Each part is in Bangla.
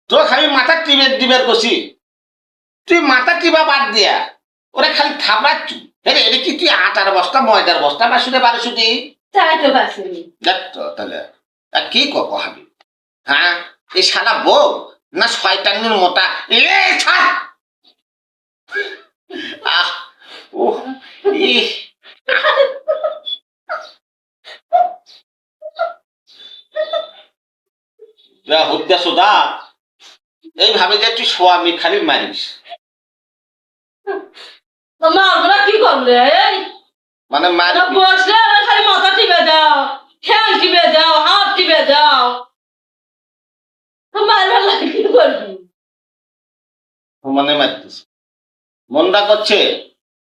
তো খালি মাথা টিবের করছি তুই মাথা টিবা বাদ দিয়া ওরা খালি থাপড়াচ্ছু হ্যাঁ এটা কি তুই আটার বস্তা ময়দার বস্তা বা শুনে বারো শুধু তাই তো পারছিনি। দেখ তো তাহলে আর কি কহাবি হ্যাঁ এই শালা বউ না শয়তানের মোটা এ ছাড় আহ ও ই হত্যা সোদা এইভাবে যে তুই স্বামী খালি মারিস মা আমরা কি করলে এই মানে মারি বসলে আর খালি মাথা টিপে দাও ঠ্যাং টিপে দাও হাত টিপে দাও মারবার লাগে কি করবি মানে মারতিস মনটা করছে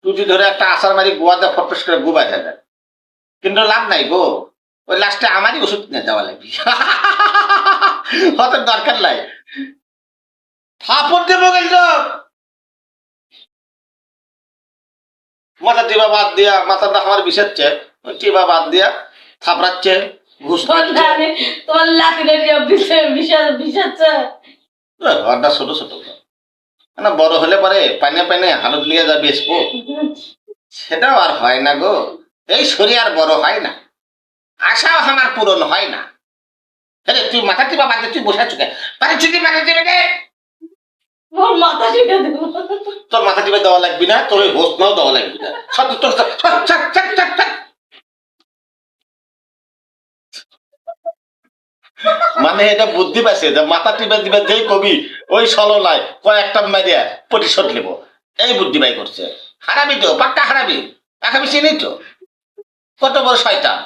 তুই ধরে একটা আশার মারি গোয়াতে ফটফস করে গুবা যাবে কিন্তু লাভ নাই গো ওই লাস্টে আমারই ওষুধ কিনে দেওয়া লাগবে হয়তো দরকার নাই থাপড় দেবো কিন্তু মাথা টিবা বাদ দিয়া মাথাটা আমার বিষাচ্ছে টিবা বাদ দিয়া থাপড়াচ্ছে ঘুষ তোমার লাতিনের বিষাচ্ছে ঘরটা ছোট ছোট না বড় হলে পরে পাইনে পাইনে হালত নিয়ে যাবে বেসবো সেটাও আর হয় না গো এই শরীর আর বড় হয় না আশাও আমার পূরণ হয় না আরে তুই মাথা টিপা বাদ দিয়ে তুই বসে আছো পারে ছুটি মাথা টিপে দে মোর মাথা টিপে দেবো তোর মাথা টিপে দেওয়া লাগবি না তোর ওই হোস নাও দেওয়া লাগবি না মানে এটা বুদ্ধি পাইছে যে মাথা টিপে দিবে যেই কবি ওই সলো নাই কয়েকটা মারিয়া প্রতিশোধ নেব এই বুদ্ধি বাই করছে হারাবি তো পাক্কা হারাবি আমি চিনি তো কত বড় শয়তান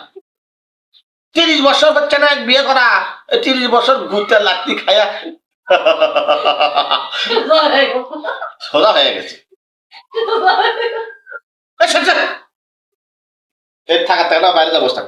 30 বছর হচ্ছে না বিয়ে করা 30 বছর ঘুরতে লাত্তি খায়া সোজা হয়ে গেছে এর থাকা বাইরে ব্যবস্থা